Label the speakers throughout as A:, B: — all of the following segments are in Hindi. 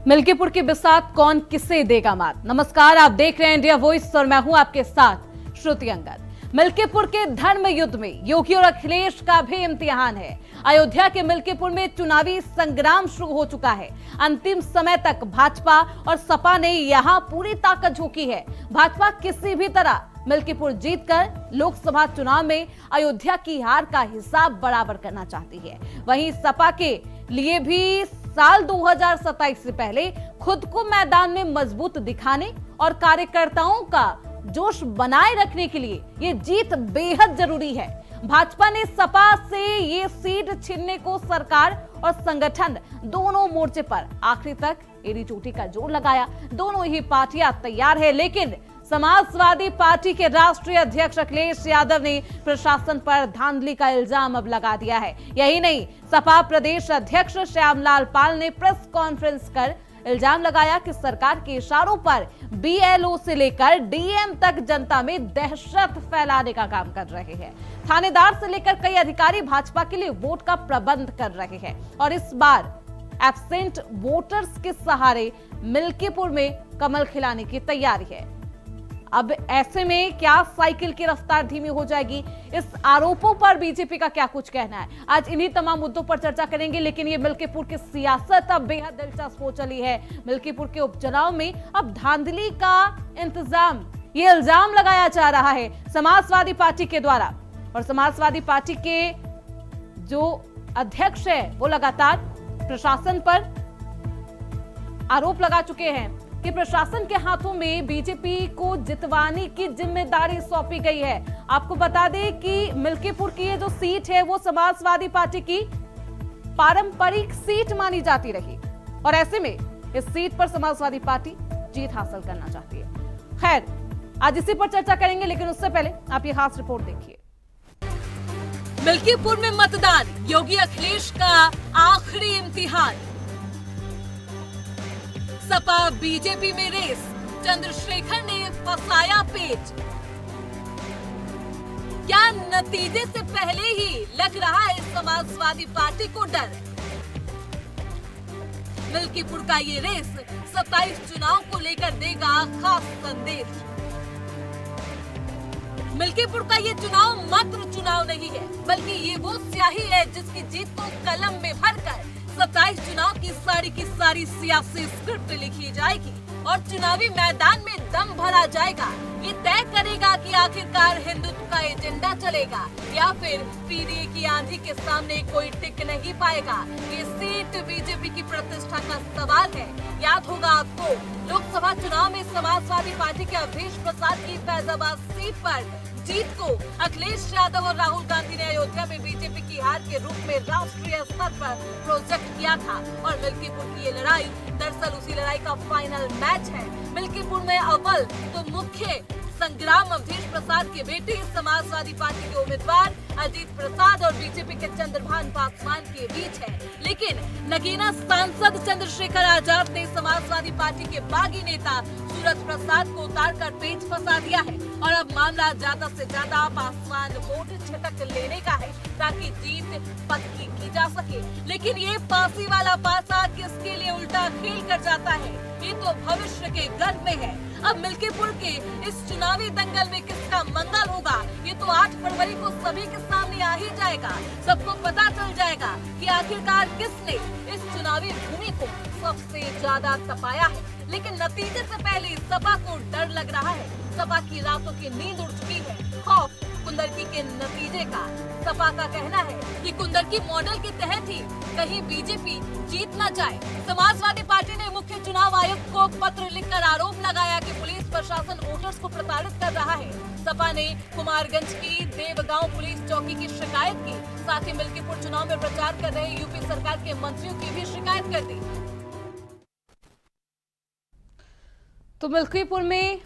A: मिल्कीपुर की बिसात कौन किसे देगा मात। नमस्कार, आप देख रहे हैं इंडिया वॉइस और मैं हूं आपके साथ श्रुति अंगद। मिल्कीपुर के धर्म युद्ध में योगी और अखिलेश का भी इम्तिहान है। अयोध्या के मिल्कीपुर में चुनावी संग्राम शुरू हो चुका है। अंतिम समय तक भाजपा और सपा ने यहां पूरी ताकत झोंकी है। भाजपा किसी भी तरह मिल्कीपुर जीतकर लोकसभा चुनाव में अयोध्या की हार का हिसाब बराबर करना चाहती है। वहीं सपा के लिए भी साल 2027 से पहले खुद को मैदान में मजबूत दिखाने और कार्यकर्ताओं का जोश बनाए रखने के लिए ये जीत बेहद जरूरी है। भाजपा ने सपा से ये सीट छीनने को सरकार और संगठन दोनों मोर्चे पर आखिरी तक एड़ी चोटी का जोर लगाया। दोनों ही पार्टियां तैयार है, लेकिन समाजवादी पार्टी के राष्ट्रीय अध्यक्ष अखिलेश यादव ने प्रशासन पर धांधली का इल्जाम अब लगा दिया है। यही नहीं, सपा प्रदेश अध्यक्ष श्यामलाल पाल ने प्रेस कॉन्फ्रेंस कर इल्जाम लगाया कि सरकार के इशारों पर बीएलओ से लेकर डीएम तक जनता में दहशत फैलाने का काम कर रहे हैं। थानेदार से लेकर कई अधिकारी भाजपा के लिए वोट का प्रबंध कर रहे हैं और इस बार एब्सेंट वोटर्स के सहारे मिल्कीपुर में कमल खिलाने की तैयारी है। अब ऐसे में क्या साइकिल की रफ्तार धीमी हो जाएगी? इस आरोपों पर बीजेपी का क्या कुछ कहना है? आज इन्हीं तमाम मुद्दों पर चर्चा करेंगे। लेकिन ये मिल्कीपुर की सियासत अब बेहद दिलचस्प हो चली है। मिल्कीपुर के उपचुनाव में अब धांधली का ये इल्जाम लगाया जा रहा है समाजवादी पार्टी के द्वारा, और समाजवादी पार्टी के जो अध्यक्ष है वो लगातार प्रशासन पर आरोप लगा चुके हैं कि प्रशासन के हाथों में बीजेपी को जितवाने की जिम्मेदारी सौंपी गई है। आपको बता दें कि मिल्कीपुर की ये जो सीट है वो समाजवादी पार्टी की पारंपरिक सीट मानी जाती रही और ऐसे में इस सीट पर समाजवादी पार्टी जीत हासिल करना चाहती है। खैर, आज इसी पर चर्चा करेंगे, लेकिन उससे पहले आप ये खास रिपोर्ट देखिए।
B: मिल्कीपुर में मतदान, योगी अखिलेश का आखिरी इम्तिहान। सपा बीजेपी में रेस, चंद्रशेखर ने फंसाया पेच। क्या नतीजे से पहले ही लग रहा है समाजवादी पार्टी को डर? मिल्कीपुर का ये रेस 27 चुनाव को लेकर देगा खास संदेश। मिल्कीपुर का ये चुनाव मात्र चुनाव नहीं है, बल्कि ये वो स्याही है जिसकी जीत को कलम में भरकर 27 चुनाव की सारी सियासी स्क्रिप्ट लिखी जाएगी और चुनावी मैदान में दम भरा जाएगा। ये तय करेगा कि आखिरकार हिंदुत्व का एजेंडा चलेगा या फिर पीडीए की आंधी के सामने कोई टिक नहीं पाएगा। ये सीट बीजेपी की प्रतिष्ठा का सवाल है। याद होगा आपको, लोकसभा चुनाव में समाजवादी पार्टी के अवधेश प्रसाद की फैजाबाद सीट पर जीत को अखिलेश यादव और राहुल गांधी ने अयोध्या में बीजेपी की हार के रूप में राष्ट्रीय स्तर पर प्रोजेक्ट किया था और मिल्कीपुर की ये लड़ाई दरअसल उसी लड़ाई का फाइनल मैच है। मिल्कीपुर में अव्वल तो मुख्य संग्राम अवधेश प्रसाद के बेटे समाजवादी पार्टी के उम्मीदवार अजीत प्रसाद और बीजेपी के चंद्रभान पासवान के बीच है, लेकिन नगीना सांसद चंद्रशेखर आजाद ने समाजवादी पार्टी के बागी नेता सूरज प्रसाद को उतारकर पेच फंसा दिया है और अब मामला ज्यादा से ज्यादा पासवान वोट छटक लेने का है ताकि जीत पक्की की जा सके। लेकिन ये फांसी वाला पासा किसके लिए उल्टा खेल कर जाता है, ये तो भविष्य के गर्भ में है। अब मिल्कीपुर के इस चुनावी दंगल में किसका मंगल होगा, ये तो 8 फरवरी को सभी के सामने आ ही जाएगा। सबको पता चल जाएगा कि आखिरकार किसने इस चुनावी भूमि को सबसे ज्यादा तपाया है। लेकिन नतीजे से पहले सपा को डर लग रहा है। सपा की रातों की नींद उड़ चुकी है, खौफ कुंदरकी के नतीजे का। सपा का कहना है कि कुंदरकी मॉडल के तहत ही कहीं बीजेपी जीत न जाए। समाजवादी पार्टी ने मुख्य चुनाव आयुक्त को पत्र लिखकर आरोप लगाया कि पुलिस प्रशासन वोटर्स को प्रताड़ित कर रहा है। सपा ने कुमारगंज की देवगांव पुलिस चौकी की शिकायत की, साथ ही मिल्कीपुर चुनाव में प्रचार कर रहे यूपी सरकार के मंत्रियों की भी शिकायत कर दी।
A: तो मिल्कीपुर में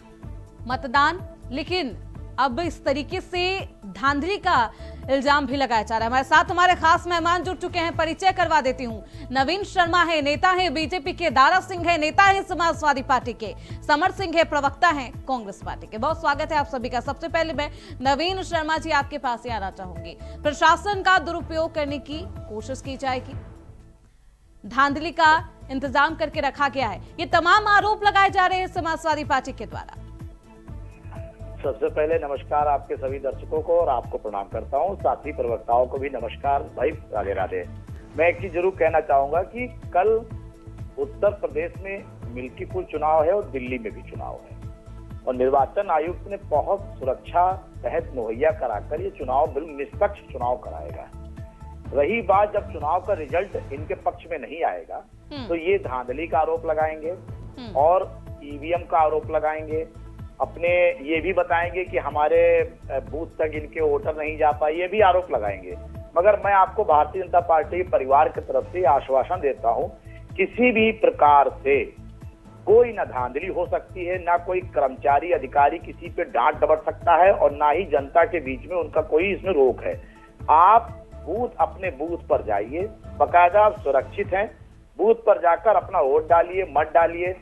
A: मतदान, लेकिन अब इस तरीके से धांधली का इल्जाम भी लगाया जा रहा है। हमारे साथ हमारे खास मेहमान जुड़ चुके हैं, परिचय करवा देती हूँ। नवीन शर्मा है, नेता है बीजेपी के। दारा सिंह है, नेता है समाजवादी पार्टी के। समर सिंह है, प्रवक्ता है कांग्रेस पार्टी के। बहुत स्वागत है आप सभी का। सबसे पहले मैं नवीन शर्मा जी आपके पास ही आना चाहूंगी। प्रशासन का दुरुपयोग करने की कोशिश की जाएगी, धांधली का इंतजाम करके रखा गया है। ये तमाम आरोप लगाए जा रहे हैं समाजवादी पार्टी के द्वारा।
C: सबसे पहले नमस्कार आपके सभी दर्शकों को और आपको प्रणाम करता हूं, साथी प्रवक्ताओं को भी नमस्कार भाई, राधे राधे। मैं एक चीज जरूर कहना चाहूंगा कि कल उत्तर प्रदेश में मिल्कीपुर चुनाव है और दिल्ली में भी चुनाव है और निर्वाचन आयुक्त ने बहुत सुरक्षा तहत मुहैया कराकर ये चुनाव बिल्कुल निष्पक्ष चुनाव कराएगा। रही बात जब चुनाव का रिजल्ट इनके पक्ष में नहीं आएगा तो ये धांधली का आरोप लगाएंगे और ईवीएम का आरोप लगाएंगे, अपने ये भी बताएंगे कि हमारे बूथ तक इनके वोटर नहीं जा पाए, ये भी आरोप लगाएंगे। मगर मैं आपको भारतीय जनता पार्टी परिवार की तरफ से आश्वासन देता हूं, किसी भी प्रकार से कोई न धांधली हो सकती है, ना कोई कर्मचारी अधिकारी किसी पे डांट डबट सकता है और ना ही जनता के बीच में उनका कोई इसमें रोक है। आप अपने बूथ पर जाइए, बाकायदा आप सुरक्षित हैं, बूथ पर जाकर अपना वोट डालिए, मत डालिए।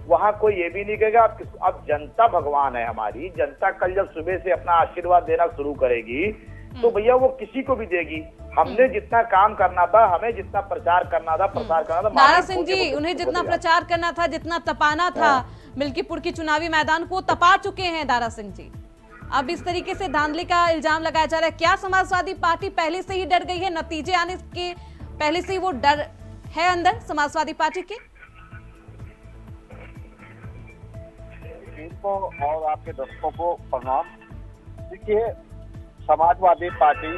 C: वहां कोई ये भी नहीं कहेगा अब जनता भगवान है हमारी, जनता कल जब सुबह से अपना आशीर्वाद देना शुरू करेगी तो भैया वो किसी को भी देगी। हमने जितना काम करना था, हमें जितना प्रचार करना था, प्रसार करना था,
A: दारा सिंह जी उन्हें जितना प्रचार करना था, जितना तपाना था मिल्कीपुर की चुनावी मैदान को, तपा चुके हैं दारा सिंह जी। अब इस तरीके से धांधली का इल्जाम लगाया जा रहा है, क्या समाजवादी पार्टी पहले से ही डर गई है? नतीजे आने के पहले से ही वो डर है अंदर समाजवादी पार्टी के?
D: को और आपके दर्शकों को प्रणाम। देखिए, समाजवादी पार्टी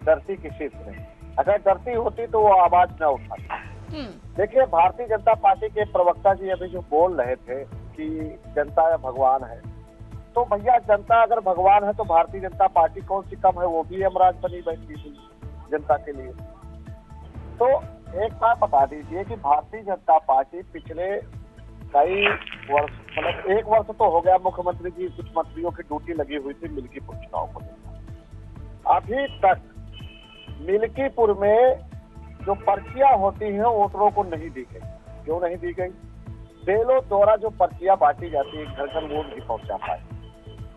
D: डरती किसी से नहीं, अगर डरती होती तो वो आवाज न उठाती। देखिए, भारतीय जनता पार्टी के प्रवक्ता जी अभी जो बोल रहे थे कि जनता भगवान है, तो भैया जनता अगर भगवान है तो भारतीय जनता पार्टी कौन सी कम है? वो भी यमराज बनी बैठी थी जनता के लिए। तो एक बात बता दीजिए कि भारतीय जनता पार्टी पिछले कई वर्ष, मतलब 1 वर्ष तो हो गया, मुख्यमंत्री जी कुछ मंत्रियों की ड्यूटी लगी हुई थी मिल्कीपुर चुनाव को लेकर। अभी तक मिल्कीपुर में जो पर्चियां होती हैं वोटरों को नहीं दी गई। क्यों नहीं दी गई? बेलों द्वारा जो पर्चियां बांटी जाती है, घर घर वोट नहीं पहुंचा पाए।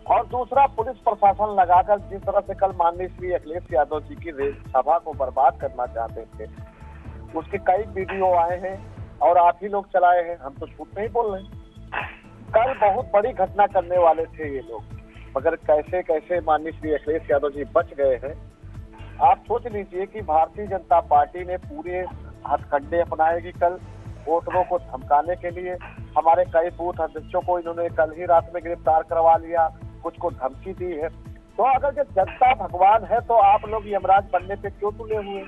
D: और दूसरा, पुलिस प्रशासन लगाकर जिस तरह से कल माननीय श्री अखिलेश यादव जी की सभा को बर्बाद करना चाहते थे, उसके कई वीडियो आए हैं और आप ही लोग चलाए हैं, हम तो झूठ नहीं बोल रहे हैं। कल बहुत बड़ी घटना करने वाले थे ये लोग, मगर कैसे कैसे माननीय श्री अखिलेश यादव जी बच गए हैं। आप सोच लीजिए कि भारतीय जनता पार्टी ने पूरे हथकंडे अपनाएगी कल वोटरों को धमकाने के लिए। हमारे कई बूथ अध्यक्षों को इन्होंने कल ही रात में गिरफ्तार करवा लिया, कुछ को धमकी दी है। तो अगर जब जनता भगवान है तो आप लोग यमराज बनने पे क्यों तुले हुए?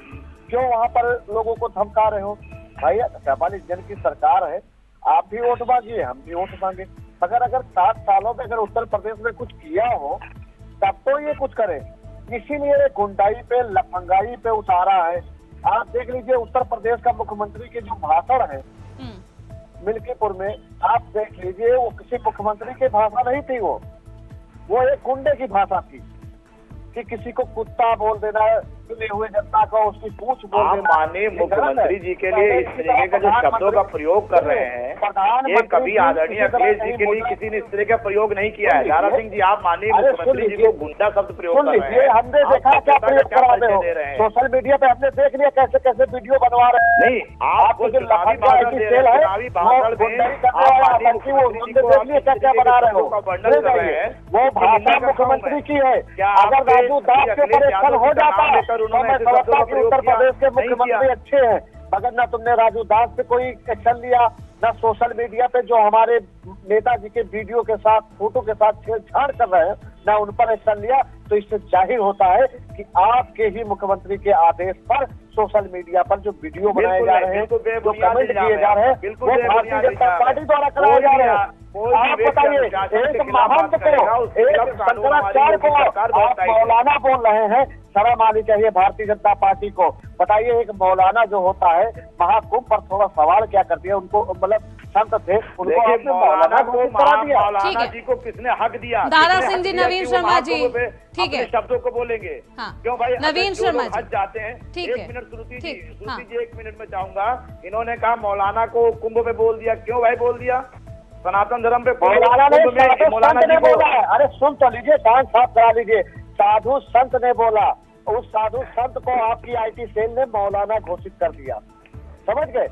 D: क्यों वहां पर लोगों को धमका रहे हो? भाई, हमारी जन की सरकार है, आप भी वोट मांगिए, हम भी वोट मांगे। अगर 7 सालों में अगर उत्तर प्रदेश में कुछ किया हो तब तो ये कुछ करे, इसीलिए गुंडाई पे, लफंगाई पे उतारा है। आप देख लीजिए उत्तर प्रदेश का मुख्यमंत्री के जो भाषण है मिल्कीपुर में, आप देख लीजिए वो किसी मुख्यमंत्री की भाषा नहीं थी, वो एक गुंडे की भाषा थी कि किसी को कुत्ता बोल देना, चुने हुए जनता को उसकी पूछ बोल देना।
C: माननीय मुख्यमंत्री जी के लिए इस तरीके का जो शब्दों का प्रयोग कर रहे हैं, ये कभी आदरणीय अखिलेश जी के लिए किसी ने इस तरह का प्रयोग नहीं किया है। दारा सिंह जी, आप माननीय मुख्यमंत्री जी को गुंडा शब्द प्रयोग कर रहे हैं।
D: हमने देखा क्या प्रयोग करा रहे हो सोशल मीडिया पे, हमने देख लिया कैसे कैसे वीडियो बनवा रहे हैं।
C: नहीं, आपको जो चुनावी भाषण दे रहे हैं, चुनावी भाषण देख लिए क्या क्या बना रहे हो, वर्णन कर रहे हैं,
D: वो भाषा मुख्यमंत्री की है। अगर राजू दास के ऊपर एक्शन हो जाता है तो मैं समझता हूँ कि उत्तर प्रदेश के मुख्यमंत्री अच्छे हैं, मगर न तुमने राजू दास पे कोई एक्शन लिया, न सोशल मीडिया पे जो हमारे नेताजी के वीडियो के साथ, फोटो के साथ छेड़छाड़ कर रहे हैं, न उन पर एक्शन लिया। तो इससे जाहिर होता है कि आपके ही मुख्यमंत्री के आदेश पर सोशल मीडिया पर जो वीडियो बनाए जा रहे हैं, जो कमेंट किए जा रहे हैं, वो भारतीय जनता पार्टी द्वारा कराए जा रहे हैं। आप बताइए, एक महंत को, एक शंकराचार्य को आप मौलाना बोल रहे हैं, शर्म आनी चाहिए भारतीय जनता पार्टी को। बताइए, एक मौलाना जो होता है महाकुंभ पर थोड़ा सवाल क्या करती है, उनको मतलब संत थे, उनको आपने मौलाना करा दिया।
C: मौलाना जी को किसने हक दिया?
A: दारा सिंह जी, नवीन शर्मा जी, ठीक है,
C: शब्दों को बोलेंगे। क्यों भाई?
A: नवीन शर्मा जी
C: हज जाते हैं। एक मिनट श्रुति जी, 1 मिनट में चाहूंगा। इन्होंने कहा मौलाना को कुंभ में बोल दिया, क्यों भाई बोल दिया? सनातन धर्म पे
D: मौलाना ने बोला है। अरे सुन तो लीजिए, कान साफ करा लीजिए। साधु संत ने बोला, उस साधु संत को आपकी IT सेल ने मौलाना घोषित कर दिया, समझ गए?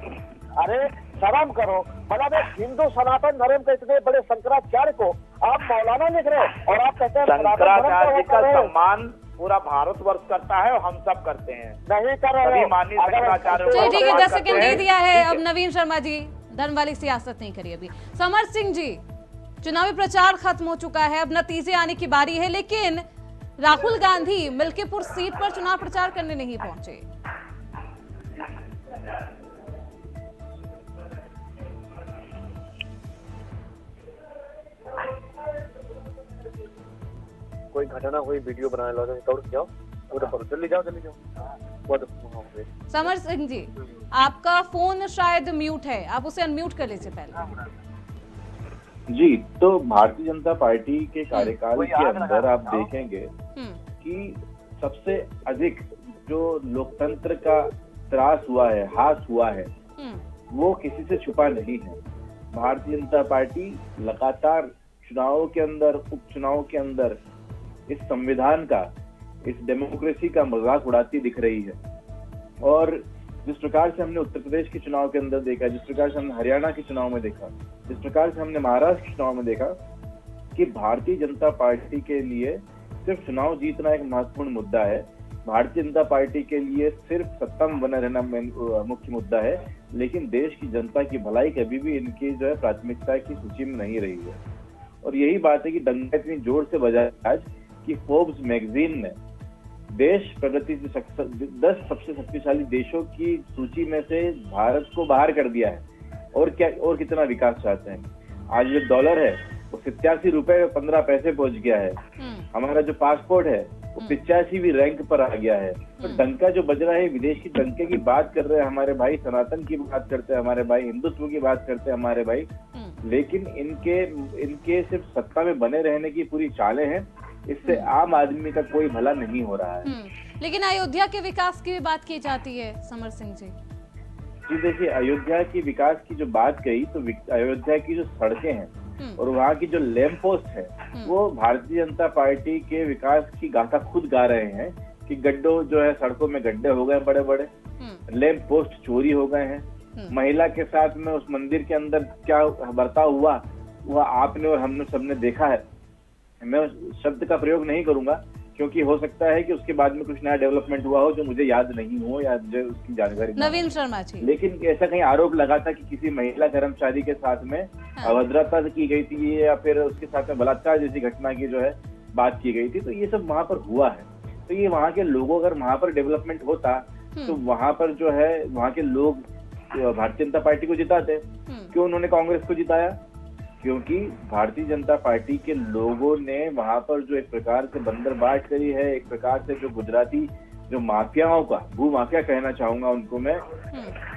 D: अरे शर्म करो, मतलब एक हिंदू सनातन धर्म के इतने बड़े शंकराचार्य को आप मौलाना लिख रहे हो और आप कहते हैं
C: शंकराचार्य का सम्मान पूरा भारतवर्ष करता है और हम सब करते हैं,
D: नहीं कर रहे
C: सभी
D: हो।
C: माननीय
D: अगर-
C: शंकराचार्य
A: चलिए ठीक है, 10 सेकंड दे दिया है। अब
C: ठीक
A: नवीन शर्मा जी, धर्म वाली सियासत नहीं करिए अभी। समर सिंह जी, चुनावी प्रचार खत्म हो चुका है, अब नतीजे आने की बारी है, लेकिन राहुल गांधी मिल्कीपुर सीट पर चुनाव प्रचार करने नहीं पहुंचे।
D: कोई घटना हुई, वीडियो बनाने लगे, दौड़ के जाओ, जल्दी जाओ जल्दी जाओ।
A: समर सिंह जी, आपका फोन शायद म्यूट है, आप उसे अनम्यूट कर लीजिए पहले।
E: जी, तो भारतीय जनता पार्टी के कार्यकाल
D: कोई
E: के
D: आग लगा
E: अंदर आप
D: रहा हो।
E: देखेंगे
A: हम्म,
E: कि सबसे अधिक जो लोकतंत्र का त्रास हुआ है, हास हुआ है, वो किसी से छुपा नहीं है। भारतीय जनता पार्टी लगातार चुनावों के अंदर, उपचुनावों के अंदर इस संविधान का, इस डेमोक्रेसी का मजाक उड़ाती दिख रही है। और जिस प्रकार से हमने उत्तर प्रदेश के चुनाव के अंदर देखा, जिस प्रकार से हमने हरियाणा के चुनाव में देखा, जिस प्रकार से हमने महाराष्ट्र के चुनाव में देखा कि भारतीय जनता पार्टी के लिए सिर्फ चुनाव जीतना एक महत्वपूर्ण मुद्दा है, भारतीय जनता पार्टी के लिए सिर्फ सत्ता में बना रहना मुख्य मुद्दा है, लेकिन देश की जनता की भलाई कभी भी इनकी जो है प्राथमिकता की सूची में नहीं रही है। और यही बात है कि डंका इतनी जोर से बजा आज कि फोर्ब्स मैगजीन ने देश प्रगति से 10 सबसे शक्तिशाली देशों की सूची में से भारत को बाहर कर दिया है। और क्या, और कितना विकास चाहते हैं। आज जो डॉलर है वो 87 रुपए 15 पैसे पहुंच गया है। हमारा जो पासपोर्ट है वो 85वीं रैंक पर आ गया है। तो डंका जो बज रहा है, विदेश की डंके की बात कर रहे हैं हमारे भाई, सनातन की बात करते हैं हमारे भाई, हिंदुत्व की बात करते हैं हमारे भाई, लेकिन इनके सिर्फ सत्ता में बने रहने की पूरी चालें हैं। इससे आम आदमी का कोई भला नहीं हो रहा है।
A: लेकिन अयोध्या के विकास की भी बात की जाती है समर सिंह जी।
E: जी देखिए, अयोध्या की विकास की जो बात कही, तो अयोध्या की जो सड़कें हैं और वहाँ की जो लैंप पोस्ट है, वो भारतीय जनता पार्टी के विकास की गाथा खुद गा रहे हैं कि गड्ढों जो है, सड़कों में गड्ढे हो गए बड़े बड़े, लैंप पोस्ट चोरी हो गए हैं। महिला के साथ में उस मंदिर के अंदर क्या बर्ताव हुआ, वह आपने और हमने सबने देखा है। मैं शब्द का प्रयोग नहीं करूंगा क्योंकि हो सकता है कि उसके बाद में कुछ नया डेवलपमेंट हुआ हो जो मुझे याद नहीं हो या मुझे उसकी जानकारी
A: नवीन शर्मा जी,
E: लेकिन ऐसा कहीं आरोप लगा था कि किसी महिला कर्मचारी के साथ में अभद्रता की गई थी या फिर उसके साथ में बलात्कार जैसी घटना की जो है बात की गई थी, तो ये सब वहां पर हुआ है। तो ये वहां के लोगों, अगर वहां पर डेवलपमेंट होता तो वहां पर जो है वहां के लोग भारतीय जनता पार्टी को जिताते। क्यों उन्होंने कांग्रेस को जिताया? क्योंकि भारतीय जनता पार्टी के लोगों ने वहां पर जो एक प्रकार से बंदरबाट करी है, एक प्रकार से जो गुजराती जो माफियाओं का, भू माफिया कहना चाहूंगा उनको मैं,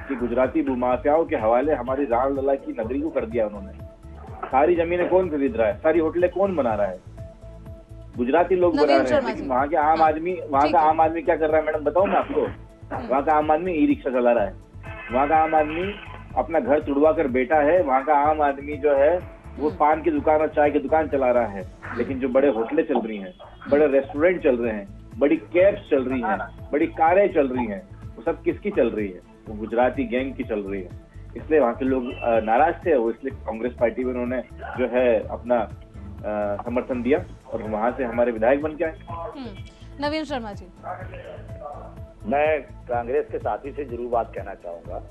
E: कि गुजराती भू माफियाओं के हवाले हमारी रामलला की नगरी को कर दिया उन्होंने। सारी जमीनें कौन खरीद रहा है, सारी होटलें कौन बना रहा है? गुजराती लोग बना रहे हैं। लेकिन वहाँ के आम आदमी, वहाँ का आम आदमी क्या कर रहा है मैडम बताओ मैं आपको? वहाँ का आम आदमी ई रिक्शा चला रहा है, वहाँ का आम आदमी अपना घर तुड़वा कर बैठा है, वहाँ का आम आदमी जो है वो पान की दुकान और चाय की दुकान चला रहा है। लेकिन जो बड़े होटलें चल रही हैं, बड़े रेस्टोरेंट चल रहे हैं, बड़ी कैब्स चल रही हैं, बड़ी कारें चल रही हैं, वो सब किसकी चल रही है? वो गुजराती गैंग की चल रही है। इसलिए वहाँ के लोग नाराज थे, वो इसलिए कांग्रेस पार्टी में उन्होंने जो है अपना समर्थन दिया और वहाँ से हमारे विधायक बन के आए।
A: नवीन शर्मा जी,
C: मैं कांग्रेस के साथी से जरूर बात कहना चाहूंगा।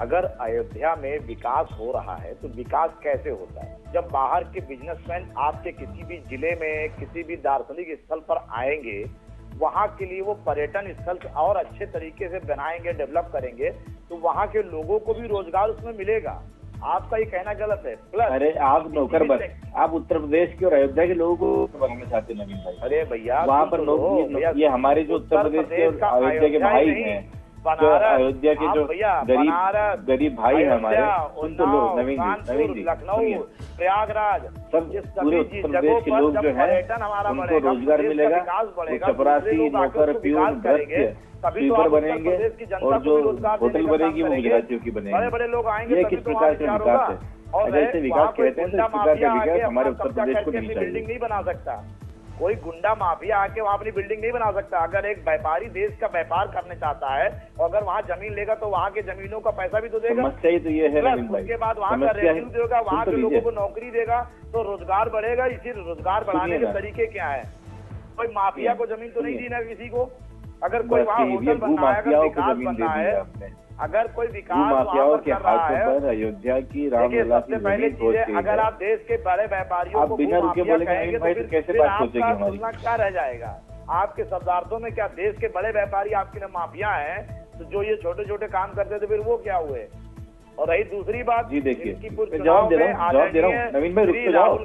C: अगर अयोध्या में विकास हो रहा है तो विकास कैसे होता है? जब बाहर के बिजनेसमैन आपके किसी भी जिले में, किसी भी दार्शनिक स्थल पर आएंगे, वहां के लिए वो पर्यटन स्थल और अच्छे तरीके से बनाएंगे, डेवलप करेंगे, तो वहां के लोगों को भी रोजगार उसमें मिलेगा। आपका ये कहना गलत है। प्लस
E: अरे आप नौकर बन, आप उत्तर प्रदेश के और अयोध्या के लोगों को बनाना चाहते हैं नवीन भाई।
C: अरे भैया
E: वहाँ पर ये हमारे जो उत्तर प्रदेश के और अयोध्या के भाई हैं, जो अयोध्या के जो गरीब भाई है हमारे, सुन तो लो नवीन जी,
C: लखनऊ, प्रयागराज,
E: सब पूरे उत्तर प्रदेश के लोग जो है उनको रोजगार मिलेगा। चपरासी, नौकर, प्यून, भ्रष्ट स्वीपर बनेंगे और जो होटल बनेगी वो गुजरातियों की बनेगी।
C: बड़े बड़े लोग आएंगे।
E: ये किस प्रकार से विकास है? अगर इसे विकास कहते हैं तो इस प्रकार का विकास हमारे उत्तर प्रदेश को नहीं चाहिए।
C: बिल्डिंग नहीं बना सकता। कोई गुंडा माफिया आके वहाँ अपनी बिल्डिंग नहीं बना सकता। अगर एक व्यापारी देश का व्यापार करने चाहता है और अगर वहाँ जमीन लेगा तो वहाँ के जमीनों का पैसा भी तो देगा।
E: समस्या ही तो ये है नवीन भाई,
C: उसके बाद वहाँ का रेवेन्यू देगा, वहाँ के लोगों को नौकरी देगा तो रोजगार बढ़ेगा। इसी रोजगार बढ़ाने के तरीके क्या है? कोई माफिया को जमीन तो नहीं देना किसी को। अगर कोई वहाँ होटल बनना है, अगर विकास बनना है, अगर कोई विकास
E: माफियाओं के हाथों पर अयोध्या की रामलला की
C: पहले चीज है, अगर आप देश के बड़े व्यापारियों को
E: बिना रुके बोलेंगे भाई तो कैसे बात सोचेंगे हमारी?
C: क्या रह जाएगा आपके शब्दार्थों में? क्या देश के बड़े व्यापारी आपके लिए माफिया हैं? तो जो ये छोटे छोटे काम करते थे फिर वो क्या हुए? और रही दूसरी बात,
E: जी देखिए
C: जवाब
E: दे रहा हूँ नवीन भाई, रुक तो जाओ।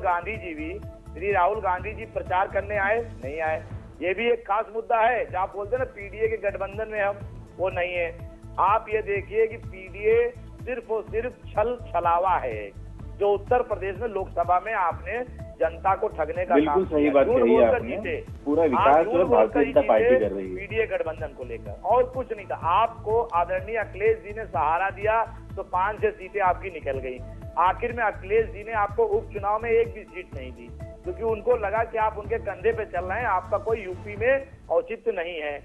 E: श्री राहुल गांधी जी प्रचार करने आए, नहीं आए। ये भी एक खास मुद्दा है। जो आप बोलते हैं ना पीडीए के गठबंधन में हम, वो नहीं है। आप ये देखिए कि पीडीए सिर्फ और सिर्फ छलावा है जो उत्तर प्रदेश में लोकसभा में आपने जनता को ठगने का बिल्कुल सही बात कही है आपने। पूरा विकास जो भारतीय जनता पार्टी कर रही है
C: पीडीए गठबंधन को लेकर, और कुछ नहीं था। आपको आदरणीय अखिलेश जी ने सहारा दिया तो 5-6 सीटें आपकी निकल गई। आखिर में अखिलेश जी ने आपको उपचुनाव में एक भी सीट नहीं दी क्योंकि उनको लगा कि आप उनके कंधे पे चल रहे हैं, आपका कोई यूपी में औचित्य नहीं है।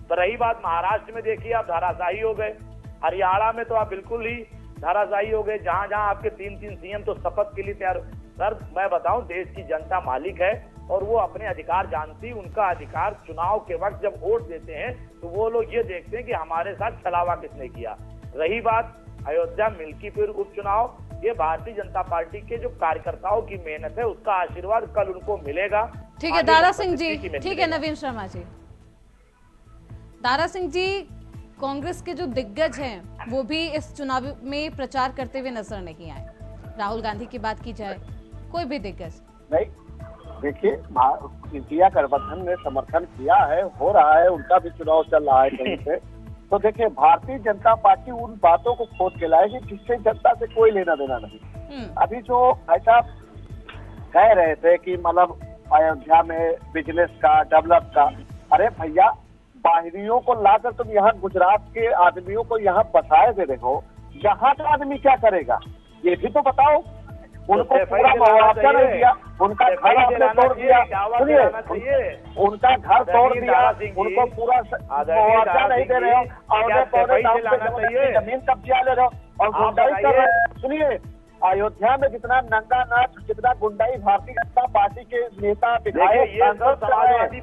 C: तो रही बात महाराष्ट्र में, देखिए आप धराशायी हो गए। हरियाणा में तो आप बिल्कुल ही धराशायी हो गए। जहां जहां आपके 3-3 सीएम तो शपथ के लिए तैयार। सर मैं बताऊं, देश की जनता मालिक है और वो अपने अधिकार जानती। उनका अधिकार चुनाव के वक्त जब वोट देते हैं तो वो लोग ये देखते हैं कि हमारे साथ छलावा किसने किया। रही बात अयोध्या मिल्कीपुर उपचुनाव, ये भारतीय जनता पार्टी के जो कार्यकर्ताओं की मेहनत है, उसका आशीर्वाद कल उनको मिलेगा।
A: ठीक है दारा सिंह जी, ठीक है नवीन शर्मा जी। दारा सिंह जी, कांग्रेस के जो दिग्गज हैं वो भी इस चुनाव में प्रचार करते हुए नजर नहीं आए। राहुल गांधी की बात की जाए, कोई भी दिग्गज
D: नहीं। देखिए इंडिया गठबंधन ने समर्थन किया है, हो रहा है, उनका भी चुनाव चल रहा है कहीं पे। तो देखिए भारतीय जनता पार्टी उन बातों को खोज के लाएगी जिससे जनता से कोई लेना देना नहीं। अभी जो ऐसा कह रहे थे कि मतलब अयोध्या में बिजनेस का, डेवलप का, अरे भैया बाहरियों को लाकर तुम यहाँ गुजरात के आदमियों को यहाँ बसाए दे रहे हो, यहाँ का आदमी क्या करेगा ये भी तो बताओ। उनको पूरा मुआवजा नहीं दिया, उनका घर आपने तोड़ दिया, सुनिए उनका घर तोड़ दिया, उनको पूरा मुआवजा नहीं दे रहे हो और जमीन कब्जा ले रहे हो और गुंडाई कर रहे हो। सुनिए अयोध्या में जितना नंगा नाच, जितना गुंडाई भारतीय जनता पार्टी के नेता विधायक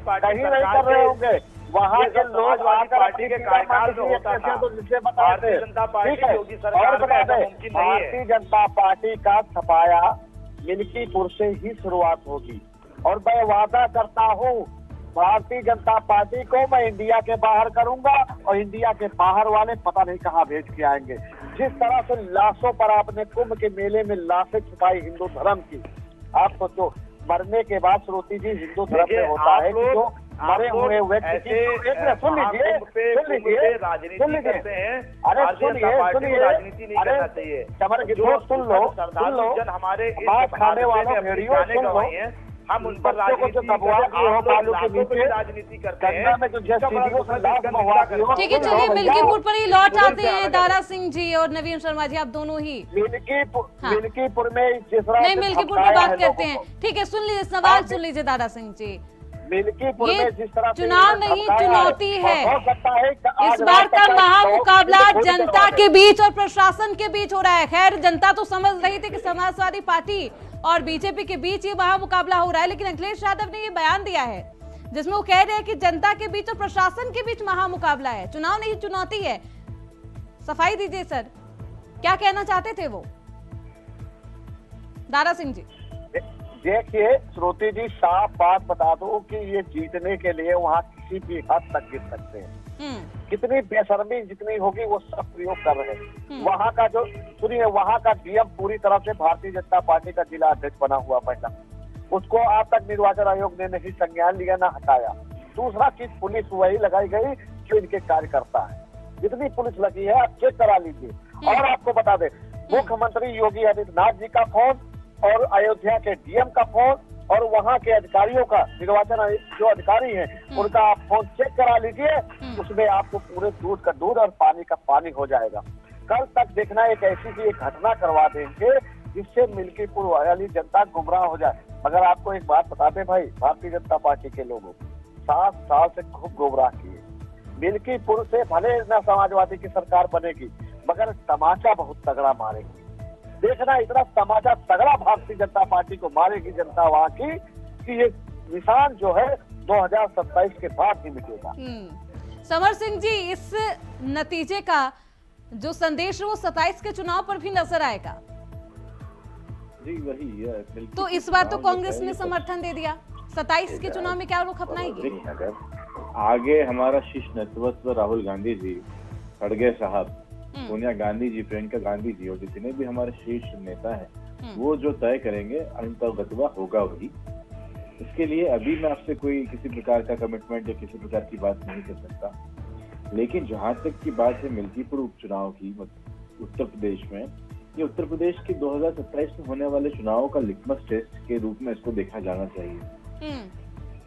D: कहीं नहीं कर रहे होंगे। वहाँ के लोग पार्टी के कार्यकाल में होता था तो जिसे बताते ठीक है। और बताते भारतीय जनता पार्टी का सफाया मिल्कीपुर से ही शुरुआत होगी और मैं वादा करता हूँ भारतीय जनता पार्टी को मैं इंडिया के बाहर करूंगा और इंडिया के बाहर वाले पता नहीं कहाँ भेज के आएंगे। जिस तरह से लाशों पर आपने कुंभ के मेले में लाशें छुपाई हिंदू धर्म की, आप सोचो मरने के बाद श्रोती जी हिंदू धर्म में होता है कि जो मरे हुए व्यक्ति सुन लीजिए अरे सुनिए चमर की सुन लो
C: हमारे
D: खाने वालों वीडियो सुन लो।
C: हम उन पर राजनीति करते हैं।
A: ठीक है चलिए मिल्कीपुर पर ही लौट आते हैं दारा सिंह जी और नवीन शर्मा जी, आप दोनों ही
D: मिल्कीपुर में
A: नहीं मिल्कीपुर में बात करते हैं। ठीक है सुन लीजिए सवाल, सुन लीजिए दारा सिंह जी।
D: मिल्कीपुर में जिस तरह
A: चुनाव नहीं चुनौती है, इस बार का महामुकाबला जनता के बीच और प्रशासन के बीच हो रहा है। खैर जनता तो समझ रही थी कि समाजवादी पार्टी और बीजेपी के बीच ये महामुकाबला हो रहा है, लेकिन अखिलेश यादव ने ये बयान दिया है जिसमें वो कह रहे हैं कि जनता के बीच और प्रशासन के बीच महामुकाबला है, चुनाव नहीं चुनौती है। सफाई दीजिए सर, क्या कहना चाहते थे वो दारा सिंह जी?
D: देखिए श्रोती जी साफ बात बता दो कि ये जीतने के लिए वहाँ किसी भी हद तक गिर सकते हैं। कितनी बेशर्मी जितनी होगी वो सब प्रयोग कर रहे हैं। वहाँ का जो सुनिए वहाँ का डीएम पूरी तरह से भारतीय जनता पार्टी का जिला अध्यक्ष बना हुआ पहला, उसको आज तक निर्वाचन आयोग ने नहीं संज्ञान लिया ना हटाया। दूसरा चीज पुलिस वही लगाई गई जो इनके कार्यकर्ता है। जितनी पुलिस लगी है आप चेक करा लीजिए। और आपको बता दें मुख्यमंत्री योगी आदित्यनाथ जी का फोन और अयोध्या के डीएम का फोन और वहाँ के अधिकारियों का, निर्वाचन जो अधिकारी हैं उनका आप फोन चेक करा लीजिए, उसमें आपको पूरे दूध का दूध और पानी का पानी हो जाएगा। कल तक देखना एक ऐसी सी एक घटना करवा देंगे जिससे मिल्कीपुर वाली जनता गुमराह हो जाए। मगर आपको एक बात बताते भाई, भारतीय जनता पार्टी के लोगों 7 साल से खूब गुमराह किए। मिल्कीपुर से भले न समाजवादी की सरकार बनेगी, मगर तमाचा बहुत तगड़ा मारेगी। देखना इतना तमाचा तगड़ा भारतीय जनता पार्टी को मारेगी जनता वहां की, कि ये निशान जो है 2027 के बाद ही मिटेगा।
A: समर सिंह जी, इस नतीजे का जो संदेश है वो 27 के चुनाव पर भी नजर आएगा।
E: जी वही है।
A: तो इस बार तो कांग्रेस ने समर्थन दे दिया, 27 के चुनाव में क्या रुख अपनाएगी?
E: अगर आगे हमारा शीर्ष नेतृत्व राहुल गांधी जी, खड़गे साहब, सोनिया गांधी जी, प्रियंका गांधी जी और जितने भी हमारे शीर्ष नेता हैं, वो जो तय करेंगे अंतर्गतवा होगा वही। इसके लिए अभी मैं आपसे कोई किसी प्रकार का कमिटमेंट या किसी प्रकार की बात नहीं कर सकता। लेकिन जहां तक की बात है मिल्कीपुर उपचुनाव की, उत्तर प्रदेश में, ये उत्तर प्रदेश के 2027 में होने वाले चुनावों का लिटमस टेस्ट के रूप में इसको देखा जाना चाहिए।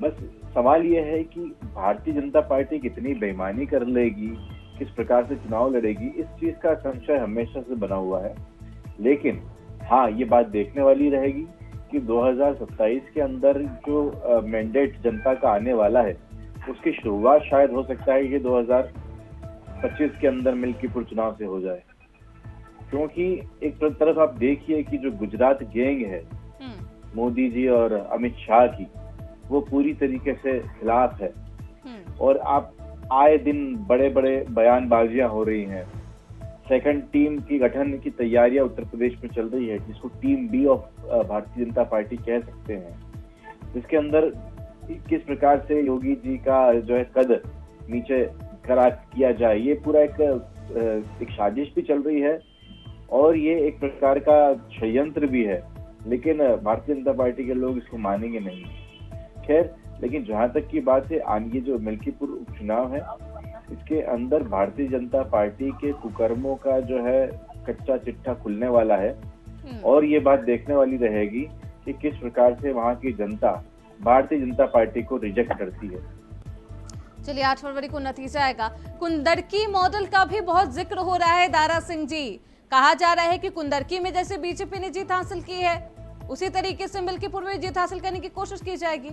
E: बस सवाल ये है कि भारतीय जनता पार्टी कितनी बेईमानी कर लेगी, किस प्रकार से चुनाव लड़ेगी, इस चीज का संशय हमेशा से बना हुआ है। लेकिन हाँ, ये बात देखने वाली रहेगी कि 2027 के अंदर जो मैंडेट जनता का आने वाला है, उसकी शुरुआत शायद हो सकता है कि 2025 के अंदर मिल्कीपुर चुनाव से हो जाए। क्योंकि एक तरफ आप देखिए कि जो गुजरात गैंग है मोदी जी और अमित शाह की, वो पूरी तरीके से खिलाफ है। और आप आए दिन बड़े बड़े बयानबाजियां हो रही हैं। सेकंड टीम की गठन की तैयारियां उत्तर प्रदेश में चल रही है, जिसको team B of Bharatiya Janata party कह सकते हैं, जिसके अंदर किस प्रकार से योगी जी का जो है कद नीचे करा किया जाए, ये पूरा एक साजिश भी चल रही है और ये एक प्रकार का षड्यंत्र भी है। लेकिन भारतीय जनता पार्टी के लोग इसको मानेंगे नहीं। खैर, लेकिन जहां तक की बात है, आगे जो मिल्कीपुर उपचुनाव है, इसके अंदर भारतीय जनता पार्टी के कुकर्मों का जो है कच्चा चिट्ठा खुलने वाला है। और ये बात देखने वाली रहेगी कि किस प्रकार से वहां की जनता भारतीय जनता पार्टी को रिजेक्ट करती है।
A: चलिए, 8 फरवरी को नतीजा आएगा। कुंदरकी मॉडल का भी बहुत जिक्र हो रहा है दारा सिंह जी। कहा जा रहा है कि कुंदरकी में जैसे बीजेपी ने जीत हासिल की है, उसी तरीके से मिल्कीपुर में जीत हासिल करने की कोशिश की जाएगी।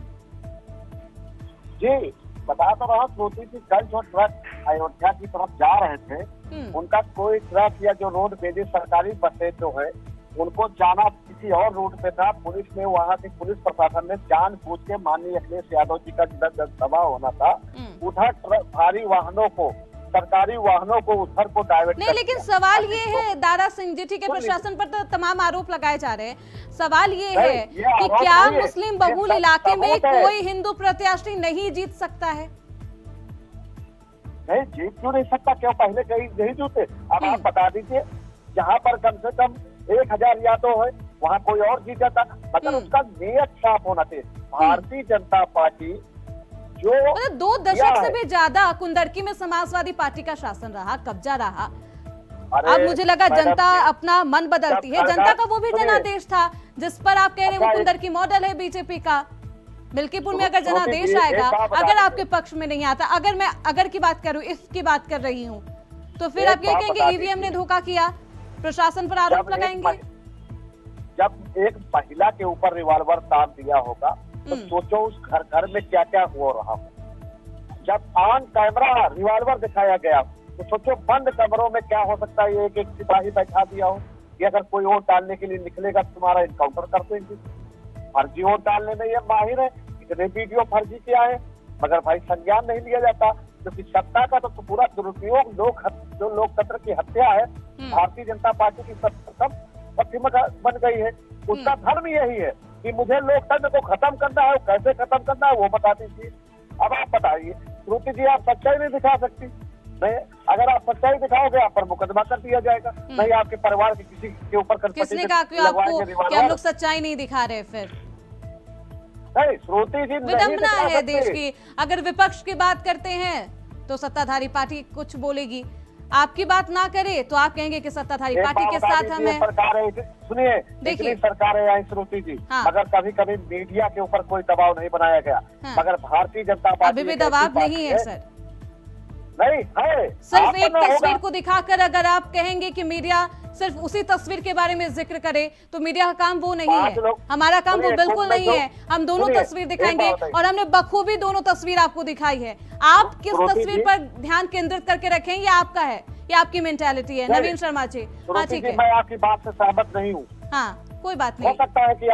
D: जी, बता तो रहा श्रुति कि कल जो ट्रक अयोध्या की तरफ जा रहे थे, उनका कोई ट्रक या जो रोड पे जो सरकारी बसें जो है, उनको जाना किसी और रूट पे था। पुलिस ने, वहाँ की पुलिस प्रशासन ने जानबूझ के माननीय अखिलेश यादव जी का जिधर सभा होना था, उधर भारी वाहनों को, सरकारी वाहनों को उधर को डाइवर्ट
A: नहीं। लेकिन सवाल ये है दारा सिंह जी, ठीक है, प्रशासन पर तो तमाम आरोप लगाए जा रहे हैं। सवाल ये है कि क्या मुस्लिम बहुल इलाके में कोई हिंदू प्रत्याशी नहीं जीत सकता है?
D: नहीं, जीत क्यों नहीं सकता? क्यों पहले कहीं नहीं जीते? अब आप बता दीजिए, जहाँ पर कम से कम 1000 या तो है, वहाँ कोई और जीता था, मतलब उसका नियत साफ होना चाहिए। भारतीय जनता पार्टी जो
A: 2 दशक से भी ज्यादा कुंदरकी में समाजवादी पार्टी का शासन रहा, कब्जा रहा। अब मुझे लगा जनता अपना मन बदलती है। जनता का वो भी जनादेश था जिस पर आप कह रहे हैं वो कुंदरकी मॉडल है बीजेपी का। मिल्कीपुर में अगर जनादेश आएगा, अगर आपके पक्ष में नहीं आता, अगर मैं अगर की बात करूं, इसकी बात कर रही हूं, तो फिर आप ये कहेंगे ईवीएम ने धोखा किया, प्रशासन पर आरोप लगाएंगे।
D: जब एक महिला के ऊपर रिवॉल्वर तान दिया होगा, तो सोचो उस घर घर में क्या क्या हो रहा हो। जब ऑन कैमरा रिवॉल्वर दिखाया गया, तो सोचो बंद कमरों में क्या हो सकता है। एक सिपाही बैठा दिया हो कि अगर कोई वोट डालने के लिए निकलेगा तो तुम्हारा इनकाउंटर कर देंगे। फर्जी वोट डालने में ये माहिर है, इतने वीडियो फर्जी के आए, मगर भाई संज्ञान नहीं लिया जाता। क्योंकि सत्ता का तो पूरा दुरुपयोग, जो लोकतंत्र की हत्या है, भारतीय जनता पार्टी की सत्ता बन गई है। उसका धर्म यही है कि मुझे लोकतंत्र को खत्म करना है, कैसे खत्म करना है वो बता दीजिए। अब आप बताइए श्रुति जी, आप सच्चाई नहीं दिखा सकती। नहीं, अगर आप सच्चाई दिखाओगे, आप पर मुकदमा कर दिया जाएगा। नहीं, आपके परिवार के किसी के ऊपर
A: किसने कहा कि आपको कि हम लोग सच्चाई नहीं दिखा रहे? फिर
D: नहीं, श्रुति जी,
A: विडंबना है देश की। अगर विपक्ष की बात करते हैं तो सत्ताधारी पार्टी कुछ बोलेगी, आपकी बात ना करे तो आप कहेंगे कि सत्ताधारी पार्टी के साथ हम हैं।
D: सुनिए, देखिए सरकारें आई श्रुति जी, मगर कभी कभी मीडिया के ऊपर कोई दबाव नहीं बनाया गया। मगर भारतीय जनता पार्टी
A: अभी भी दबाव नहीं है सर।
D: नहीं है।
A: सिर्फ
D: आप
A: एक
D: ना होगा।
A: तस्वीर को दिखाकर अगर आप कहेंगे कि मीडिया सिर्फ उसी तस्वीर के बारे में जिक्र करे तो मीडिया का काम वो नहीं
D: पांच
A: है।
D: लोग-
A: हमारा काम वो
D: सुनिए,
A: बिल्कुल
D: सुनिए,
A: नहीं है। हम दोनों
D: सुनिए,
A: तस्वीर
D: एक
A: दिखाएंगे
D: बात बताइए।
A: और हमने बखूबी दोनों तस्वीर आपको दिखाई है। आप किस
D: श्रुति
A: तस्वीर
D: जी-
A: पर ध्यान केंद्रित करके रखें ये आपका है, ये आपकी मेंटालिटी है।
D: नहीं,
A: नवीन शर्मा जी, हाँ
D: श्रुति
A: ठीक
D: जी,
A: है,
D: मैं आपकी बात से सहमत नहीं हूँ।
A: हाँ कोई बात
D: हो
A: नहीं।
D: सकता है कि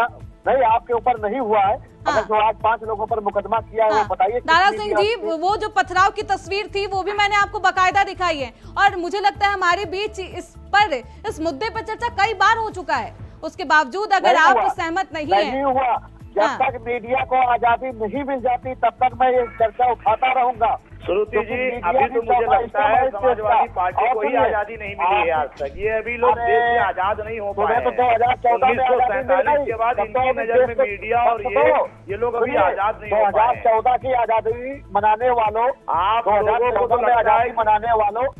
D: नहीं आपके ऊपर नहीं हुआ है।
A: हाँ।
D: अगर जो आज 5 लोगों पर मुकदमा किया है
A: हाँ,
D: वो बताइए।
A: दारा
D: कितनी
A: सिंह जी,
D: भी
A: वो जो पथराव की तस्वीर थी वो भी मैंने आपको बकायदा दिखाई है और मुझे लगता है हमारे बीच इस मुद्दे पर चर्चा कई बार हो चुका है। उसके बावजूद अगर
D: नहीं
A: आप
D: हुआ।
A: सहमत नहीं
D: नहीं
A: है,
D: हुआ। जब
A: हाँ।
D: तक मीडिया को आजादी नहीं मिल जाती तब तक मैं ये चर्चा उठाता रहूंगा।
C: श्रुति
D: क्योंकि
C: जी,
D: मीडिया
C: अभी तो
D: की
C: मुझे
D: सफाई
C: लगता है
D: का
C: समाजवादी पार्टी
D: और
C: को ही
D: सुनिए,
C: आजादी नहीं मिली है आज तक। ये अभी लोग
D: अरे,
C: देश से आजाद नहीं हो पाए
D: तुम्हें तो 2014 में आजादी मिल
C: 1947
D: गई।
C: के बाद
D: तब तो
C: इनकी
D: अभी
C: नजर में
D: देश को-
C: मीडिया और
D: तब तो-
C: ये लोग अभी
D: सुनिए,
C: आजाद नहीं हो पाए हैं।
D: 2014 की आजादी मनाने वालों,
C: आप लोगों को तो
D: 2014 में
C: लगता है
D: आजादी मनाने वालों,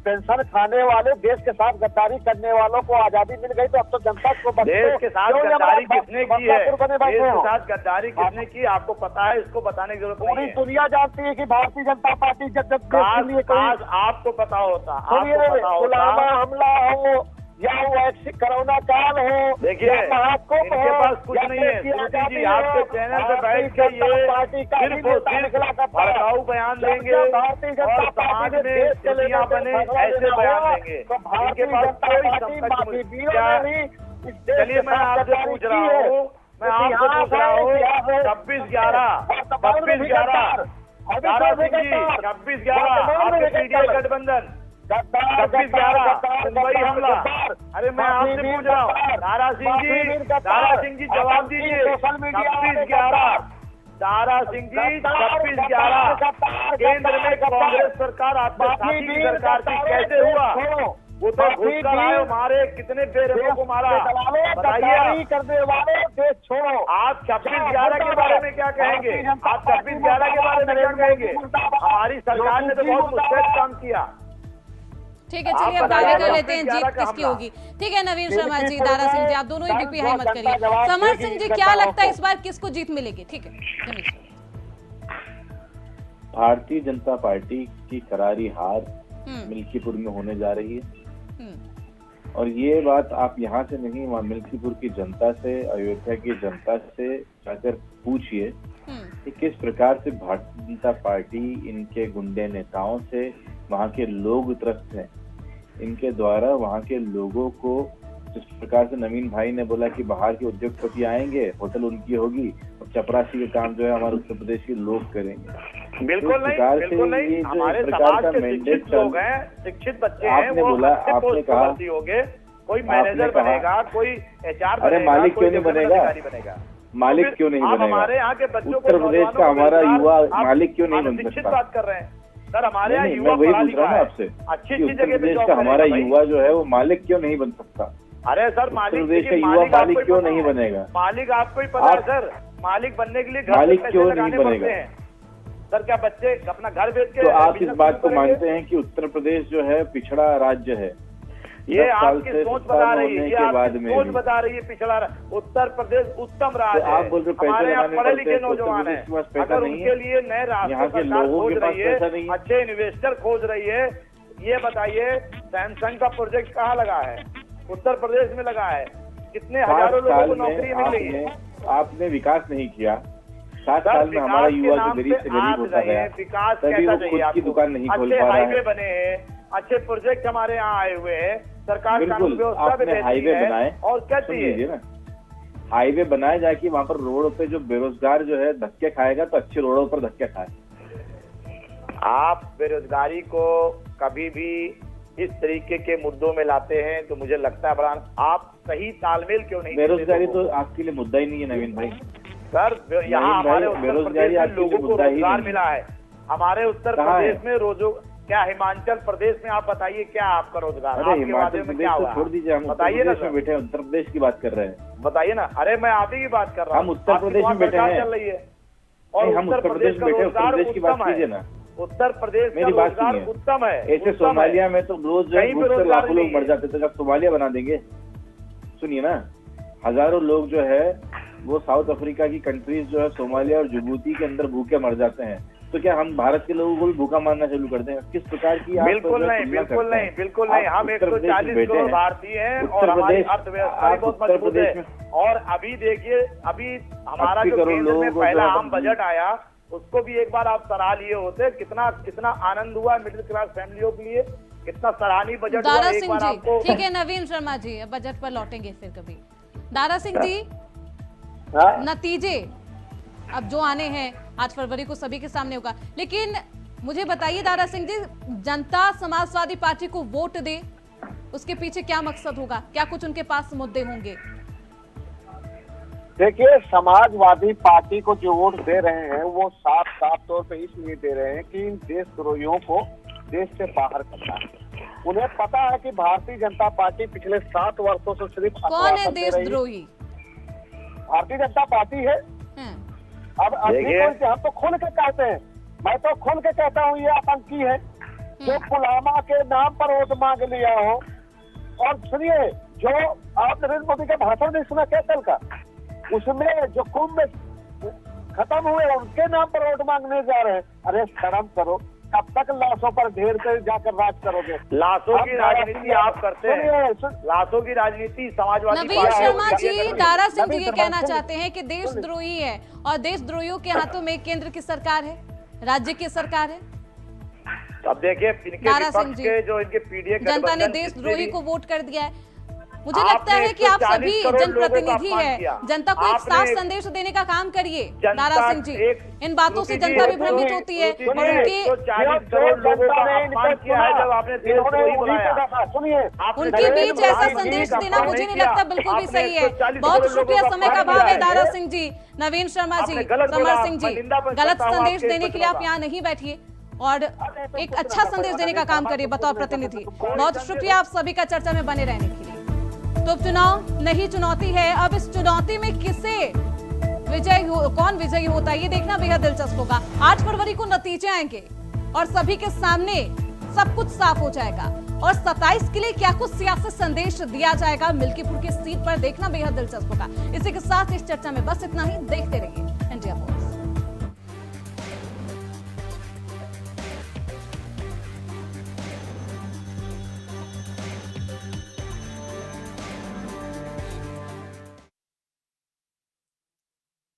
D: पेंशन खाने वाले, देश के साथ गद्दारी करने वालों को आजादी मिल गई तो अब तो जनता को
C: देश के साथ गद्दारी किसने की है? देश
D: बने बैठे
C: के
D: हो।
C: साथ गद्दारी किसने की आपको पता है? इसको बताने की जरूरत
D: पूरी
C: नहीं है।
D: दुनिया जानती है कि भारतीय जनता पार्टी जब देश
C: काश
D: के लिए कोई
C: काश आपको पता होता, आपको
D: सुनिए,
C: पता
D: पुलवामा
C: होता।
D: हमला हो या वो कोरोना काल हो,
C: देखिए,
D: या महाकुंभ
C: इनके
D: हो,
C: पास कुछ
D: या
C: नहीं है।
D: देश की
C: श्रुति
D: आजादी
C: जी, आपके
D: हो,
C: चैनल पे
D: भारतीय
C: बैठ के
D: जनता
C: ये
D: पार्टी का ही
C: सिर्फ और
D: नेता
C: सिर्फ
D: निकला करता है।
C: भड़काऊ बयान
D: जब
C: देंगे
D: जब भारतीय जनता
C: और समाज
D: पार्टी ने
C: में
D: देश के
C: दुनिया
D: लेकर
C: बने
D: फैसला
C: ऐसे
D: लेना
C: बयान
D: हुआ,
C: देंगे।
D: तो भारतीय
C: इनके पास
D: जनता
C: कोई
D: पार्टी
C: संकट
D: माफी
C: नहीं।
D: वीरों
C: क्या-
D: ने ही इस देश
C: चलिए
D: के
C: मैं
D: साथ
C: आपसे
D: गद्दारी
C: पूछ
D: की
C: रहा
D: है।
C: हूँ, मैं आपसे
D: इतिहास
C: पूछ रहा
D: है,
C: हूँ,
D: इतिहास है।
C: 26/11
D: वर्तमान में भी गद्दार,
C: दारा सिंह जी,
D: गद्दार,
C: 26/11
D: वर्तमान में
C: आपके
D: भी
C: पीडीए
D: गद्दार।
C: गठबंधन,
D: गद्दार,
C: 26/11
D: गद्दार,
C: मुंबई
D: गद्दार,
C: हमला।
D: गद्दार।
C: अरे मैं आपसे पूछ रहा हूँ, दारा सिंह जी जवाब दीजिए।
D: सोशल मीडिया
C: 26/11 दारा सिंह जी, 26/11 केंद्र में कांग्रेस सरकार आपके साथी की सरकार थी, कैसे हुआ? वो तो घुस कर आए, मारे, कितने बेरहमों को मारा, बताइए।
D: करने वाले देश छोड़ो।
C: आप 26/11 के बारे में क्या कहेंगे? आप 26/11 के बारे में क्या कहेंगे? हमारी सरकार ने तो बहुत मुस्तैद काम किया।
A: ठीक है, चलिए
C: आप
A: अब दावे कर
C: बताइए,
A: लेते हैं जीत
C: 26/11 का
A: किसकी
C: हमला।
A: होगी। ठीक है नवीन
D: फिर
A: शर्मा
D: भी
A: जी,
D: फिर
A: दारा सिंह जी,
D: भी
A: आप दोनों ही
D: दस
A: डीपी हाई मत
D: जनता
A: करिए।
D: जवाब
A: समर
D: देगी
A: सिंह जी,
D: जनता
A: क्या लगता है
D: को।
A: इस बार किसको जीत मिलेगी? ठीक है नवीन सर।
E: भारतीय जनता पार्टी की करारी हार
A: हम्म,
E: मिल्कीपुर में होने जा रही है
A: हम्म,
E: और ये बात आप यहाँ से नहीं, वहाँ मिल्कीपुर की जनता से, अयोध्या की जनता से जाकर पूछिए
A: हम्म,
E: कि किस प्रकार से भारतीय जनता पार्टी इनके गुंडे नेताओं से वहाँ के लोग त्रस्त हैं। इनके द्वारा वहाँ के लोगों को, जिस प्रकार से नवीन भाई ने बोला कि बाहर के उद्योगपति आएंगे, होटल उनकी होगी और चपरासी के काम जो है हमारे उत्तर प्रदेश के लोग करेंगे।
C: बिल्कुल
E: इस
C: नहीं,
E: प्रकार से
C: बिल्कुल
E: ये
C: नहीं।
E: जो
C: हमारे
E: इस प्रकार
C: समाज
E: का
C: के
E: मैंडेट
C: शिक्षित लोग हैं, शिक्षित बच्चे हैं,
E: आपने
C: वो
E: बोला,
C: अच्छे
E: आपने
C: पोस्ट पर
E: कहा-
C: भर्ती होंगे। कोई मैनेजर
E: कहा-
C: बनेगा, कोई एचआर
E: अरे
C: बनेगा,
E: मालिक
C: कोई
E: क्यों नहीं
C: डेवलपमेंट
E: बनेगा?
C: अधिकारी बनेगा।
E: मालिक क्यों नहीं
C: आप
E: बनेगा?
C: हमारे यहाँ के बच्चों को,
E: उत्तर प्रदेश
C: नौजवानों
E: का
C: को
E: हमारा
C: रोजगार-
E: युवा
C: आप
E: मालिक क्यों नहीं बन
C: शिक्षित
E: सकता?
C: बात कर रहे हैं सर, हमारे यहाँ
E: नहीं,
C: युवा
E: मैं वही
C: पढ़ा
E: पूछ
C: लिखा
E: रहा हूँ
C: है,
E: आपसे
C: अच्छी
E: कि
C: अच्छी
E: उत्तर
C: जगह पे
E: प्रदेश
C: जॉब
E: का
C: करेगा
E: हमारा
C: भाई।
E: युवा जो है वो मालिक क्यों नहीं बन सकता?
C: अरे सर,
E: उत्तर
C: मालिक
E: प्रदेश का
C: देखिए,
E: युवा
C: मालिक आपको
E: मालिक
C: ही
E: क्यों
C: पता
E: नहीं
C: है।
E: बनेगा?
C: मालिक आपको ही पता है
E: आप-
C: सर, मालिक बनने के लिए घर
E: मालिक
C: पे
E: क्यों
C: पैसे
E: नहीं
C: लगाने
E: बनेगा?
C: पड़ते हैं सर। क्या बच्चे अपना घर बेच के
E: तो आप इस
C: बिजनेस
E: बात
C: शुरू
E: को
C: करेंगे?
E: मानते हैं कि उत्तर प्रदेश जो है पिछड़ा राज्य है?
C: ये
E: 10 साल
C: आपकी
E: से
C: सोच
E: सत्ता
C: बता
E: में
C: रही है,
E: होने
C: ये
E: के बाद
C: आपकी
E: में
C: सोच
E: भी।
C: बता रही है पिछड़ा उत्तर प्रदेश उत्तम राज्य
E: तो
C: है।
E: आप बोल रहे हो पैसे
C: हमारे यहाँ
E: लगाने
C: पढ़े
E: पड़ते
C: लिखे
E: हैं, तो
C: नौजवान
E: उत्तर
C: हैं,
E: प्रदेश के पास पैसा
C: अगर
E: नहीं
C: उनके
E: है?
C: लिए नए रास्ते
E: यहाँ के
C: सरकार
E: लोगों
C: खोज
E: के पास
C: रही है,
E: पैसा नहीं है?
C: अच्छे इन्वेस्टर खोज रही है। ये बताइए, सैमसंग का प्रोजेक्ट कहाँ लगा है? उत्तर प्रदेश में लगा है। कितने
E: 5
C: हजारों लोगों
E: साल
C: को
E: में
C: नौकरी मिल रही है।
E: आपने विकास नहीं किया। 7
C: सर,
E: साल में हमारा
C: विकास के
E: युवा जो
C: नाम
E: गरीब
C: पे
E: से गरीब
C: आज
E: होता
C: रहे
E: गया,
C: हैं, विकास
E: तभी
C: कैसा
E: वो
C: चाहिए
E: खुद की
C: आपको?
E: दुकान नहीं खोल
C: अच्छे
E: पा रहा
C: हाईवे
E: है।
C: बने हैं, अच्छे प्रोजेक्ट हमारे यहाँ आए हुए हैं, सरकार कानून
E: बिल्कुल,
C: व्यवस्था पे
E: आपने
C: देती
E: हाईवे
C: है,
E: बनाए,
C: और क्या
E: सुन
C: चाहिए?
E: लीजिए ना, हाईवे बनाए जाके वहाँ पर रोड पे जो बेरोजगार जो है धक्के खाएगा, तो अच्छे रोडों पर धक्के खाए।
C: आप बेरोजगारी को कभी भी इस तरीके के मुद्दों में लाते हैं तो मुझे लगता है बड़ा आप सही तालमेल क्यों नहीं देते
E: बेरोजगारी
C: लोगों
E: तो
C: को?
E: आपके लिए मुद्दा ही नहीं है नवीन भाई।
C: सर, यहाँ
E: नवीन भाई,
C: हमारे उत्तर
E: बेरोजगारी
C: प्रदेश में
E: आपके लिए
C: लोगों को
E: मुद्दा ही
C: रोजगार
E: नहीं।
C: मिला है। हमारे उत्तर
E: कहाँ
C: प्रदेश
E: है?
C: में रोजो क्या हिमाचल प्रदेश में आप बताइए क्या आपका रोजगार?
E: अरे
C: आपके
E: हिमाचल
C: वादे में
E: प्रदेश
C: क्या
E: तो
C: हुआ?
E: छोड़ दीजिए, हम उत्तर
C: बताइए ना
E: प्रदेश में
C: सर,
E: बैठे हैं, उत्तर प्रदेश की बात कर रहे हैं।
C: बताइए ना। अरे मैं आप ही की बात कर रहा हूँ।
E: हम उत्तर
C: आपकी
E: प्रदेश
C: वहाँ
E: में बैठे
C: सरकार
E: हैं।
C: चल रही है और
E: नहीं, हम उत्तर प्रदेश
C: का
E: में बैठे हैं,
C: रोजगार
E: उत्तर प्रदेश की बात
C: उत्तम है।
E: कीजिए ना।
C: उत्तर प्रदेश का
E: मेरी बात
C: रोजगार
E: सुनिए।
C: उत्तम है।
E: ऐसे
C: उत्तम है।
E: सोमालिया में तो रोज जो है
C: कहीं पे
E: घुस कर
C: रोजगार
E: लाखों लोग
C: नहीं
E: मर
C: है।
E: जाते थे, जब सोमालिया बना देंगे। सुनिए ना, हजारों लोग जो है वो साउथ अफ्रीका की कंट्रीज जो है सोमालिया और जिबूती के अंदर भूखे मर जाते हैं। तो क्या हम भारत के लोगों को भी भूखा मारना चालू कर दें? किस प्रकार की आप
C: बिल्कुल
E: जो
C: नहीं,
E: तुलना
C: बिल्कुल
E: करते
C: नहीं,
E: हैं?
C: बिल्कुल नहीं।
E: आप
C: हम
E: उत्तर प्रदेश में
C: 140
E: बैठे
C: करोड़
E: हैं।
C: भारतीय हैं
E: उत्तर
C: और हमारी
E: प्रदेश-
C: अर्थव्यवस्था भी
E: आप
C: बहुत
E: उत्तर
C: मजबूत
E: प्रदेश
C: है।
E: में
C: और अभी देखिए, अभी हमारा
E: 80
C: जो
E: करोड़
C: केंद्र में
E: लोगों को
C: पहला
E: जो
C: आम बजट आया, उसको भी एक बार आप सराह लिए होते। कितना कितना आनंद हुआ मिडिल क्लास फैमिलियों के लिए, कितना सराहनीय बजट हुआ।
A: दारा
C: एक
A: सिंह
C: बार
A: जी,
C: आपको
A: ठीक है नवीन शर्मा जी, अब बजट पर लौटेंगे फिर कभी। दारा सिंह जी,
D: हाँ?
A: नतीजे अब जो आने हैं 8 फरवरी को सभी के सामने होगा, लेकिन मुझे बताइए दारा सिंह जी, जनता समाजवादी पार्टी को वोट दे, उसके पीछे क्या मकसद होगा? क्या कुछ उनके पास मुद्दे होंगे?
D: देखिए, समाजवादी पार्टी को जो वोट दे रहे हैं वो साफ साफ तौर पे इसलिए दे रहे हैं कि इन देशद्रोहियों को देश से बाहर करना है। उन्हें पता है कि भारतीय जनता पार्टी पिछले 7 वर्षों से सिर्फ
A: कौन है
D: आश्वासन दे रही है।
A: देशद्रोही?
D: भारतीय जनता पार्टी है।
A: हैं?
D: अब अभी
C: देखिए-
D: कोई हम तो खुल के कहते हैं, मैं तो खुल के कहता हूँ ये आतंकी है जो पुलवामा के नाम पर वोट मांग लिया हो। और सुनिए, जो आप नरेंद्र मोदी का भाषण नहीं सुना क्या कल का, उसमें जो कुंभ खत्म हुए उनके नाम पर वोट मांगने जा रहे हैं। अरे शर्म करो, कब तक लाशों पर ढेर कर जाकर राज करोगे?
C: लाशों की राजनीति आप करते हैं।
D: सुनिए,
C: लाशों की राजनीति समाजवादी
A: नवीन
C: पार्टी
A: शर्मा
C: और
A: जी,
C: कार्यकर्ता-
A: दारा सिंह जी
D: नवीन
A: ये
D: शर्मा,
A: कहना
D: सुनिए।
A: चाहते हैं कि देशद्रोही है और देशद्रोहियों के हाथों में केंद्र की सरकार है, राज्य की सरकार है।
C: अब देखिए, इनके
A: दारा सिंह
C: विपक्ष
A: जी,
C: के जो इनके पीडीए
A: जनता ने देशद्रोही को वोट कर दिया है। मुझे लगता है कि आप
C: 140
A: सभी
C: करोड़ लोगों का
A: जनप्रतिनिधि
C: अपमान
A: है,
C: किया।
A: जनता को एक
C: आपने
A: साफ संदेश देने का काम करिए।
C: जनता
A: दारा सिंह जी, इन बातों से
C: सुनिए,
A: जनता भी भ्रमित
C: सुनिए,
A: होती है
C: सुनिए,
A: और उनके
C: 140 करोड़ लोगों का अपमान किया है जब आपने देशद्रोही बुलाया।
D: सुनिए,
C: आपने
A: उनके
C: नरेंद्र
A: बीच ऐसा
C: मोदी जी
A: संदेश
C: का
A: देना
C: अपमान
A: मुझे
C: नहीं
A: नहीं
C: किया।
A: लगता बिल्कुल भी
C: आपने
A: सही है।
C: 140
A: बहुत
C: करोड़
A: शुक्रिया,
C: लोगों
A: समय का
C: अपमान
A: अभाव
C: किया
A: है। दारा सिंह जी, नवीन शर्मा जी,
C: आपने गलत
A: समर
C: बोला,
A: सिंह जी,
C: मैं निंदापन
A: गलत
C: करता हूं
A: संदेश
C: आपके
A: देने के लिए आप
C: बचनों का।
A: यहाँ नहीं बैठिए और एक अच्छा संदेश देने का काम करिए बतौर प्रतिनिधि। बहुत शुक्रिया आप सभी का चर्चा में बने रहने के लिए। तो उपचुनाव नई चुनौती है, अब इस चुनौती में कौन विजयी होता है ये देखना बेहद दिलचस्प होगा। 8 फरवरी को नतीजे आएंगे और सभी के सामने सब कुछ साफ हो जाएगा और 27 के लिए क्या कुछ सियासी संदेश दिया जाएगा मिल्कीपुर की सीट पर, देखना बेहद दिलचस्प होगा। इसी के साथ इस चर्चा में बस इतना ही, देखते रहिए।